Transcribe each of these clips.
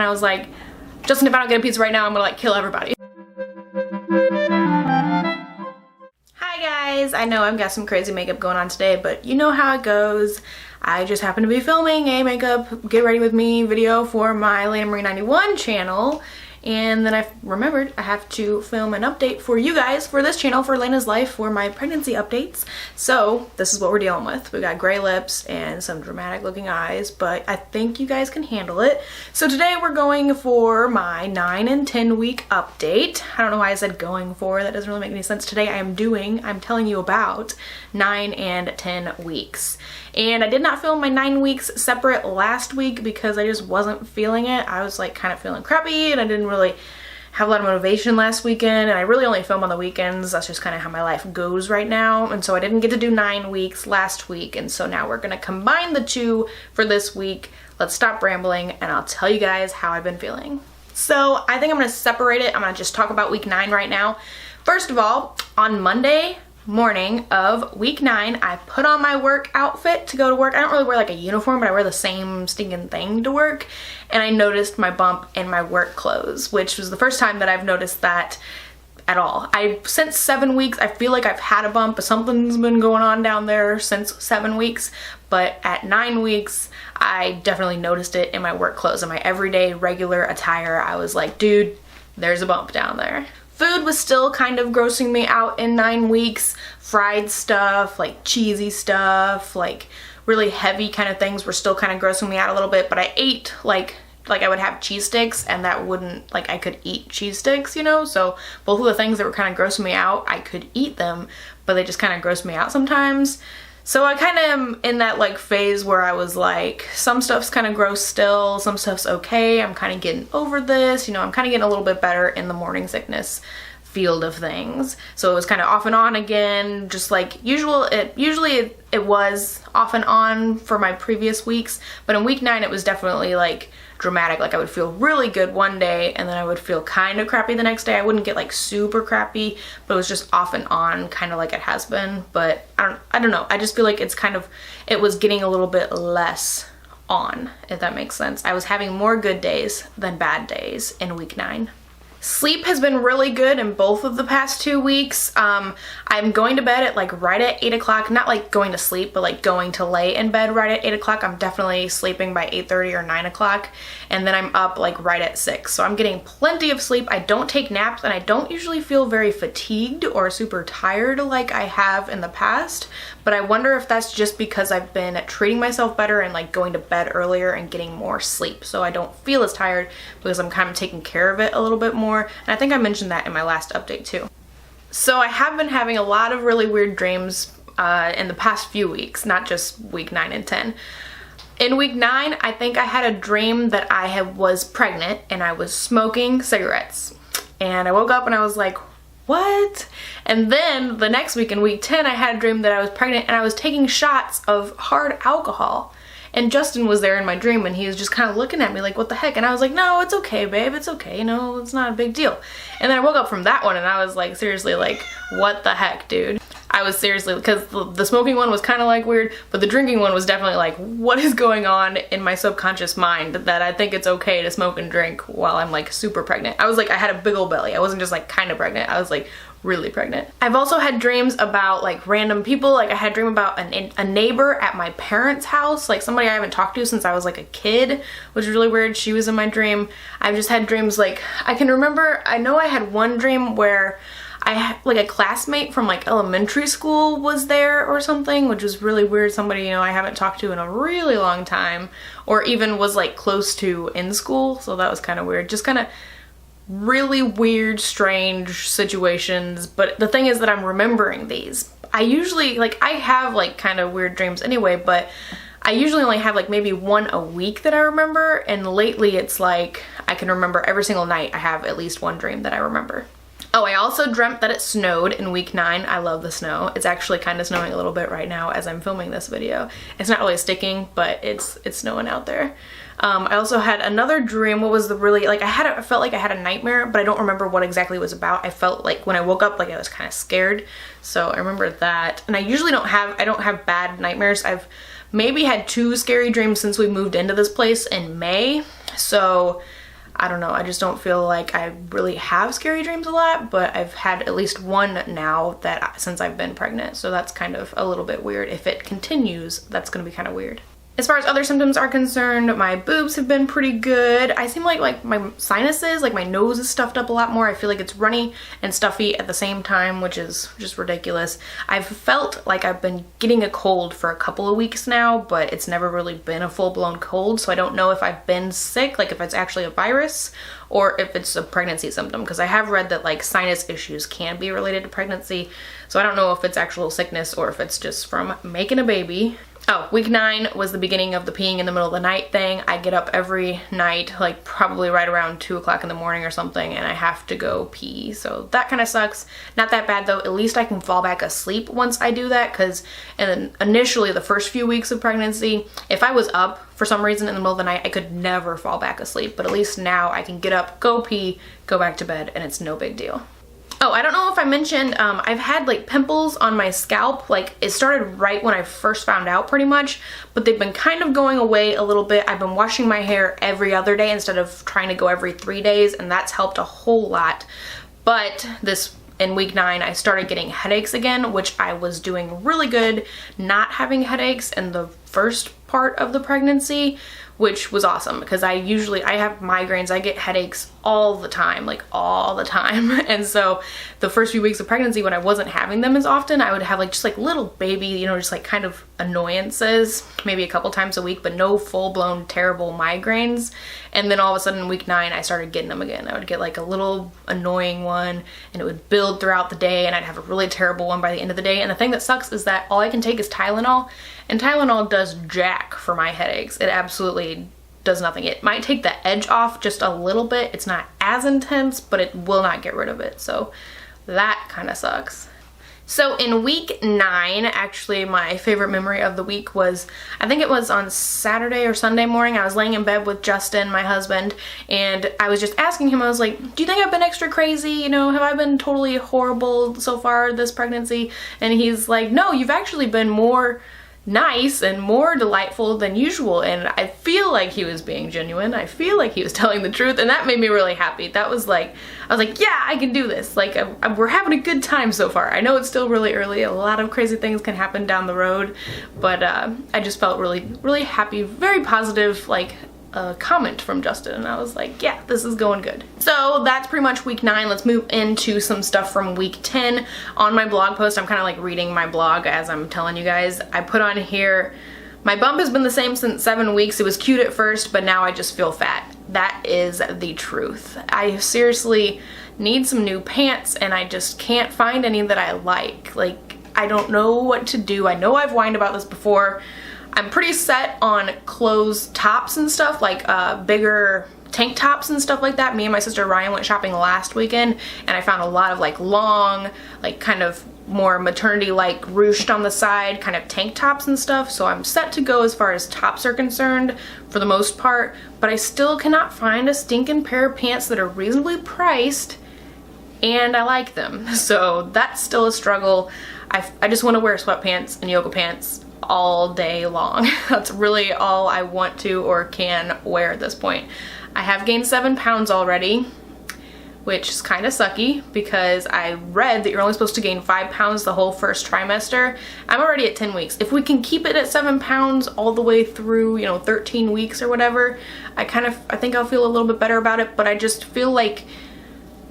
and I was like, Justin, if I don't get a pizza right now, I'm gonna like kill everybody. Hi guys, I know I've got some crazy makeup going on today, but you know how it goes. I just happen to be filming a makeup get ready with me video for my Lana Marie 91 channel, and then I remembered I have to film an update for you guys for this channel for Lana's Life for my pregnancy updates. So this is what we're dealing with. We got gray lips and some dramatic looking eyes, but I think you guys can handle it. So today we're going for my 9 and 10 week update. I don't know why I said going for, that doesn't really make any sense. Today I'm telling you about 9 and 10 weeks. And I did not film my 9 weeks separate last week because I just wasn't feeling it. I was like kind of feeling crappy and I didn't really have a lot of motivation last weekend, and I really only film on the weekends. That's just kind of how my life goes right now. And so I didn't get to do 9 weeks last week, and so now we're gonna combine the two for this week. Let's stop rambling and I'll tell you guys how I've been feeling. So I think I'm gonna separate it. I'm gonna just talk about week 9 right now. First of all, on Monday morning of week 9, I put on my work outfit to go to work. I don't really wear like a uniform, but I wear the same stinking thing to work, and I noticed my bump in my work clothes, which was the first time that I've noticed that at all. Since 7 weeks, I feel like I've had a bump, but something's been going on down there since 7 weeks, but at 9 weeks, I definitely noticed it in my work clothes. In my everyday regular attire, I was like, dude, there's a bump down there. Food was still kind of grossing me out in 9 weeks. Fried stuff, like cheesy stuff, like really heavy kind of things were still kind of grossing me out a little bit, but I ate like I would have cheese sticks, and that wouldn't, like I could eat cheese sticks, you know? So both of the things that were kind of grossing me out, I could eat them, but they just kind of grossed me out sometimes. So I kind of am in that like phase where I was like, some stuff's kind of gross still, some stuff's okay, I'm kind of getting over this, you know, I'm kind of getting a little bit better in the morning sickness field of things. So it was kind of off and on again, just like usual. Usually it was off and on for my previous weeks, but in week 9 it was definitely like dramatic. Like I would feel really good one day and then I would feel kind of crappy the next day. I wouldn't get like super crappy, but it was just off and on, kind of like it has been. But I don't know. I just feel like it was getting a little bit less on, if that makes sense. I was having more good days than bad days in week 9. Sleep has been really good in both of the past 2 weeks. I'm going to bed at like right at 8 o'clock, not like going to sleep, but like going to lay in bed right at 8 o'clock. I'm definitely sleeping by 8:30 or 9 o'clock, and then I'm up like right at 6. So I'm getting plenty of sleep. I don't take naps, and I don't usually feel very fatigued or super tired like I have in the past, but I wonder if that's just because I've been treating myself better and like going to bed earlier and getting more sleep. So I don't feel as tired because I'm kind of taking care of it a little bit more. And I think I mentioned that in my last update too. So I have been having a lot of really weird dreams in the past few weeks, not just week 9 and 10. In week 9, I think I had a dream that I was pregnant and I was smoking cigarettes. And I woke up and I was like, what? And then the next week in week 10, I had a dream that I was pregnant and I was taking shots of hard alcohol. And Justin was there in my dream and he was just kind of looking at me like, what the heck? And I was like, no, it's okay, babe, it's okay, you know, it's not a big deal. And then I woke up from that one and I was like, seriously, like, what the heck, dude? I was seriously, because the smoking one was kind of like weird, but the drinking one was definitely like, what is going on in my subconscious mind that I think it's okay to smoke and drink while I'm like super pregnant? I was like, I had a big old belly. I wasn't just like kind of pregnant. I was like really pregnant. I've also had dreams about like random people. Like I had a dream about a neighbor at my parents' house, like somebody I haven't talked to since I was like a kid, which was really weird. She was in my dream. I've just had dreams like, I can remember, I know I had one dream where I had like a classmate from like elementary school was there or something, which was really weird. Somebody, you know, I haven't talked to in a really long time, or even was like close to in school. So that was kind of weird. Just kind of really weird, strange situations. But the thing is that I'm remembering these. I usually, like, I have like kind of weird dreams anyway, but I usually only have like maybe one a week that I remember. And lately it's like I can remember every single night I have at least one dream that I remember. Oh, I also dreamt that it snowed in week 9. I love the snow. It's actually kind of snowing a little bit right now as I'm filming this video. It's not really sticking, but it's snowing out there. I also had another dream. What was the really, like, I felt like I had a nightmare, but I don't remember what exactly it was about. I felt like when I woke up, like I was kind of scared. So I remember that. And I usually don't have bad nightmares. I've maybe had 2 scary dreams since we moved into this place in May. So I don't know, I just don't feel like I really have scary dreams a lot, but I've had at least one now that since I've been pregnant, so that's kind of a little bit weird. If it continues, that's gonna be kind of weird. As far as other symptoms are concerned, my boobs have been pretty good. I seem like my sinuses, like my nose is stuffed up a lot more. I feel like it's runny and stuffy at the same time, which is just ridiculous. I've felt like I've been getting a cold for a couple of weeks now, but it's never really been a full-blown cold, so I don't know if I've been sick, like if it's actually a virus or if it's a pregnancy symptom, because I have read that like sinus issues can be related to pregnancy, so I don't know if it's actual sickness or if it's just from making a baby. Oh, week 9 was the beginning of the peeing in the middle of the night thing. I get up every night, like probably right around 2 o'clock in the morning or something, and I have to go pee. So that kind of sucks. Not that bad though. At least I can fall back asleep once I do that, because initially the first few weeks of pregnancy, if I was up for some reason in the middle of the night, I could never fall back asleep. But at least now I can get up, go pee, go back to bed, and it's no big deal. Oh, I don't know if I mentioned, I've had like pimples on my scalp. Like it started right when I first found out pretty much, but they've been kind of going away a little bit. I've been washing my hair every other day instead of trying to go every 3 days, and that's helped a whole lot. But in week 9, I started getting headaches again, which I was doing really good not having headaches in the first part of the pregnancy, which was awesome because I have migraines. I get headaches all the time, like all the time. And so the first few weeks of pregnancy, when I wasn't having them as often, I would have like just like little baby, you know, just like kind of annoyances, maybe a couple times a week, but no full-blown terrible migraines. And then all of a sudden in week 9, I started getting them again. I would get like a little annoying one and it would build throughout the day, and I'd have a really terrible one by the end of the day. And the thing that sucks is that all I can take is Tylenol, and Tylenol does jack for my headaches. It absolutely does nothing. It might take the edge off just a little bit. It's not as intense, but it will not get rid of it. So that kind of sucks. So in week 9, actually my favorite memory of the week was, I think it was on Saturday or Sunday morning, I was laying in bed with Justin, my husband, and I was just asking him, I was like, do you think I've been extra crazy? You know, have I been totally horrible so far this pregnancy? And he's like, no, you've actually been more nice and more delightful than usual. And I feel like he was being genuine. I feel like he was telling the truth, and that made me really happy. That was like, I was like, yeah, I can do this. Like we're having a good time so far. I know it's still really early. A lot of crazy things can happen down the road, but I just felt really, really happy, very positive, like a comment from Justin, and I was like, yeah, this is going good. So that's pretty much week 9. Let's move into some stuff from week 10. On my blog post, I'm kind of like reading my blog as I'm telling you guys. I put on here, my bump has been the same since 7 weeks. It was cute at first, but now I just feel fat. That is the truth. I seriously need some new pants, and I just can't find any that I like. Like, I don't know what to do. I know I've whined about this before. I'm pretty set on closed tops and stuff, like bigger tank tops and stuff like that. Me and my sister Ryan went shopping last weekend, and I found a lot of like long, like kind of more maternity-like ruched on the side kind of tank tops and stuff. So I'm set to go as far as tops are concerned for the most part, but I still cannot find a stinking pair of pants that are reasonably priced and I like them. So that's still a struggle. I just want to wear sweatpants and yoga pants all day long. That's really all I want to or can wear at this point. I have gained 7 pounds already, which is kind of sucky because I read that you're only supposed to gain 5 pounds the whole first trimester. I'm already at 10 weeks. If we can keep it at 7 pounds all the way through, you know, 13 weeks or whatever, I think I'll feel a little bit better about it, but I just feel like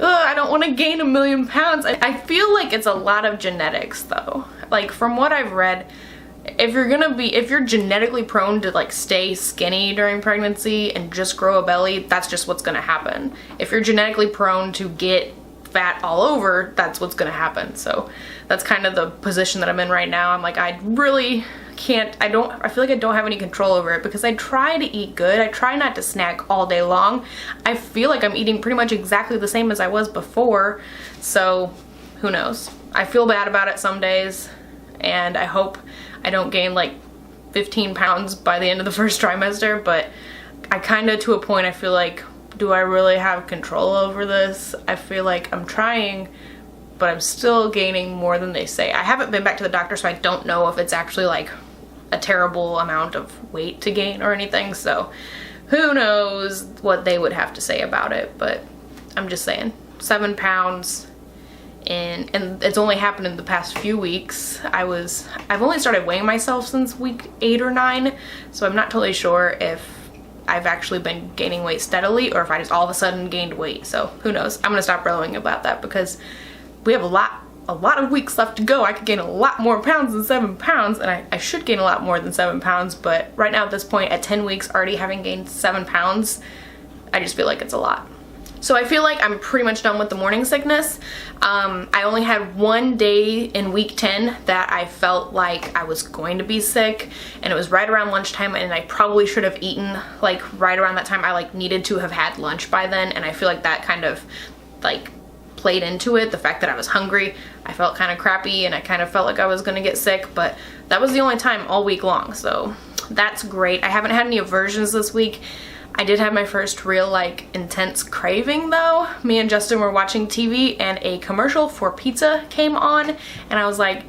I don't want to gain 1,000,000 pounds. I feel like it's a lot of genetics though. Like from what I've read, if you're genetically prone to like stay skinny during pregnancy and just grow a belly, that's just what's gonna happen. If you're genetically prone to get fat all over, that's what's gonna happen. So that's kind of the position that I'm in right now. I'm like, I really can't, I feel like I don't have any control over it because I try to eat good. I try not to snack all day long. I feel like I'm eating pretty much exactly the same as I was before. So who knows? I feel bad about it some days, and I hope I don't gain like 15 pounds by the end of the first trimester, but I kind of, to a point, I feel like, do I really have control over this? I feel like I'm trying, but I'm still gaining more than they say. I haven't been back to the doctor, so I don't know if it's actually like a terrible amount of weight to gain or anything, so who knows what they would have to say about it, but I'm just saying, 7 pounds. And it's only happened in the past few weeks. I've only started weighing myself since week 8 or 9, so I'm not totally sure if I've actually been gaining weight steadily or if I just all of a sudden gained weight. So who knows? I'm gonna stop rowing about that because we have a lot of weeks left to go. I could gain a lot more pounds than 7 pounds, and I should gain a lot more than 7 pounds, but right now at this point, at 10 weeks, already having gained 7 pounds, I just feel like it's a lot. So I feel like I'm pretty much done with the morning sickness. I only had one day in week 10 that I felt like I was going to be sick, and it was right around lunchtime, and I probably should have eaten like right around that time. I like needed to have had lunch by then, and I feel like that kind of like played into it. The fact that I was hungry, I felt kind of crappy, and I kind of felt like I was gonna get sick, but that was the only time all week long, so that's great. I haven't had any aversions this week. I did have my first real like intense craving though. Me and Justin were watching TV and a commercial for pizza came on, and I was like,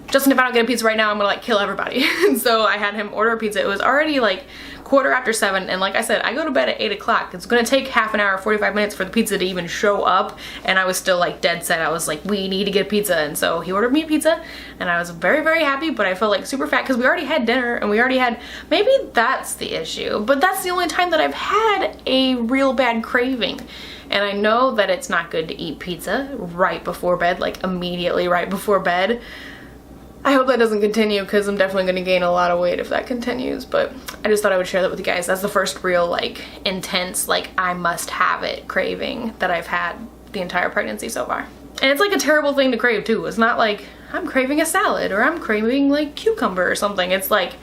Justin, if I don't get a pizza right now, I'm gonna like kill everybody. And so I had him order a pizza. It was already like 7:15, and like I said, I go to bed at 8 o'clock. It's gonna take half an hour, 45 minutes for the pizza to even show up, and I was still like dead set. I was like, we need to get pizza, and so he ordered me a pizza, and I was very, very happy, but I felt like super fat because we already had dinner, and we already had, maybe that's the issue, but that's the only time that I've had a real bad craving. And I know that it's not good to eat pizza right before bed, like immediately right before bed. I hope that doesn't continue because I'm definitely going to gain a lot of weight if that continues, but I just thought I would share that with you guys. That's the first real like intense like I must have it craving that I've had the entire pregnancy so far. And it's like a terrible thing to crave too. It's not like I'm craving a salad or I'm craving like cucumber or something. It's like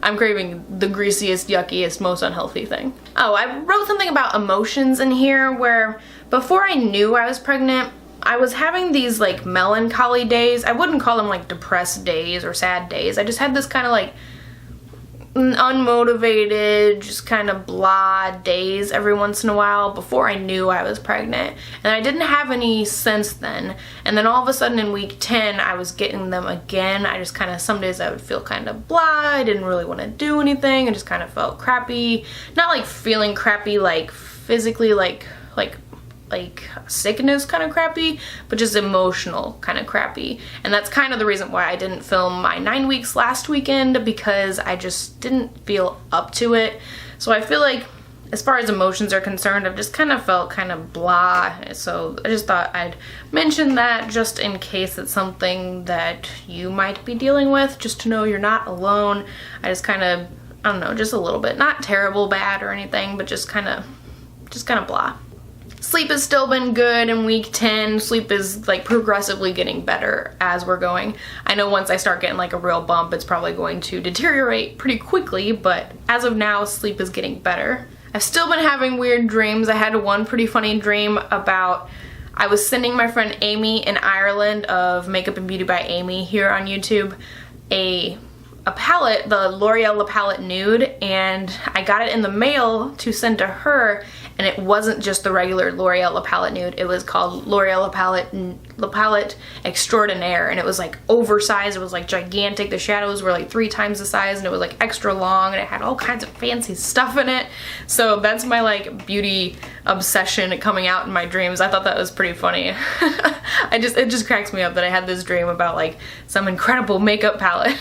I'm craving the greasiest, yuckiest, most unhealthy thing. Oh, I wrote something about emotions in here where before I knew I was pregnant, I was having these like melancholy days. I wouldn't call them like depressed days or sad days. I just had this kind of like unmotivated, just kind of blah days every once in a while before I knew I was pregnant. And I didn't have any since then. And then all of a sudden in week 10, I was getting them again. I just kind of, some days I would feel kind of blah. I didn't really want to do anything. I just kind of felt crappy. Not like feeling crappy like physically like sickness kind of crappy, but just emotional kind of crappy. And that's kind of the reason why I didn't film my 9 weeks last weekend, because I just didn't feel up to it. So I feel like as far as emotions are concerned, I've just kind of felt kind of blah. So I just thought I'd mention that just in case it's something that you might be dealing with, just to know you're not alone. I just kind of, I don't know, just a little bit, not terrible bad or anything, but just kind of blah. Sleep has still been good in week 10. Sleep is like progressively getting better as we're going. I know once I start getting like a real bump, it's probably going to deteriorate pretty quickly, but as of now, sleep is getting better. I've still been having weird dreams. I had one pretty funny dream about, I was sending my friend Amy in Ireland of Makeup and Beauty by Amy here on YouTube a palette, the L'Oreal La Palette Nude, and I got it in the mail to send to her, and it wasn't just the regular L'Oreal La Palette Nude. It was called L'Oreal La Palette Extraordinaire, and it was like oversized. It was like gigantic. The shadows were like 3 times the size, and it was like extra long, and it had all kinds of fancy stuff in it. So that's my like beauty obsession coming out in my dreams. I thought that was pretty funny. It just cracks me up that I had this dream about like some incredible makeup palette.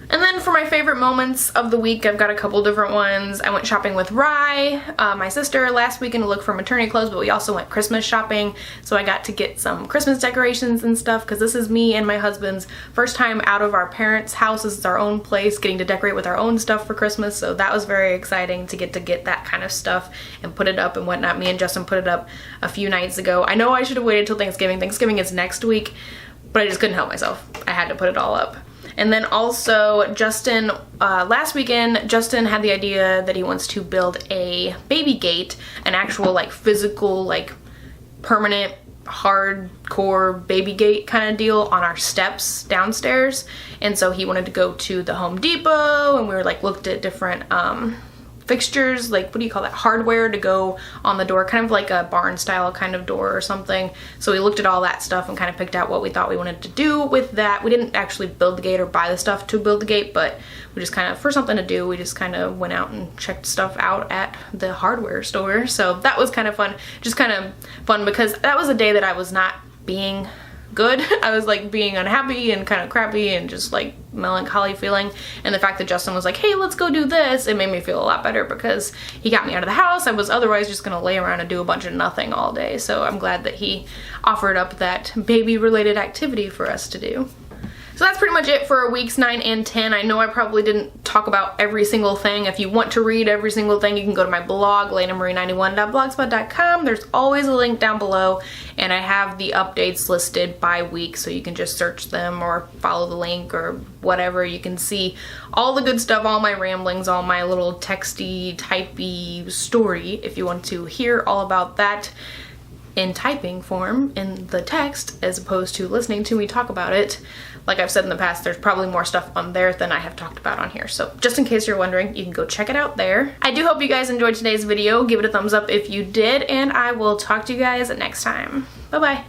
And then for my favorite moments of the week, I've got a couple different ones. I went shopping with Rye, my sister, last weekend to look for maternity clothes, but we also went Christmas shopping. So I got to get some Christmas decorations and stuff, because this is me and my husband's first time out of our parents' house. This is our own place, getting to decorate with our own stuff for Christmas. So that was very exciting to get that kind of stuff and put it up and whatnot. Me and Justin put it up a few nights ago. I know I should have waited till Thanksgiving. Thanksgiving is next week, but I just couldn't help myself. I had to put it all up. And then also Justin, last weekend, Justin had the idea that he wants to build a baby gate, an actual like physical, like permanent, hardcore baby gate kind of deal on our steps downstairs. And so he wanted to go to the Home Depot, and we were like looked at different fixtures, like, what do you call that, hardware to go on the door, kind of like a barn style kind of door or something. So we looked at all that stuff and kind of picked out what we thought we wanted to do with that. We didn't actually build the gate or buy the stuff to build the gate, but we just kind of, for something to do, we just kind of went out and checked stuff out at the hardware store. So that was kind of fun, just kind of fun, because that was a day that I was not being good. I was like being unhappy and kind of crappy and just like melancholy feeling, and the fact that Justin was like, hey, let's go do this, it made me feel a lot better, because he got me out of the house. I was otherwise just gonna lay around and do a bunch of nothing all day, so I'm glad that he offered up that baby related activity for us to do. So that's pretty much it for weeks 9 and 10. I know I probably didn't talk about every single thing. If you want to read every single thing, you can go to my blog, lenamarie91.blogspot.com. There's always a link down below, and I have the updates listed by week, so you can just search them or follow the link or whatever. You can see all the good stuff, all my ramblings, all my little texty, typey story, if you want to hear all about that in typing form in the text, as opposed to listening to me talk about it. Like I've said in the past, there's probably more stuff on there than I have talked about on here. So just in case you're wondering, you can go check it out there. I do hope you guys enjoyed today's video. Give it a thumbs up if you did, and I will talk to you guys next time. Bye-bye.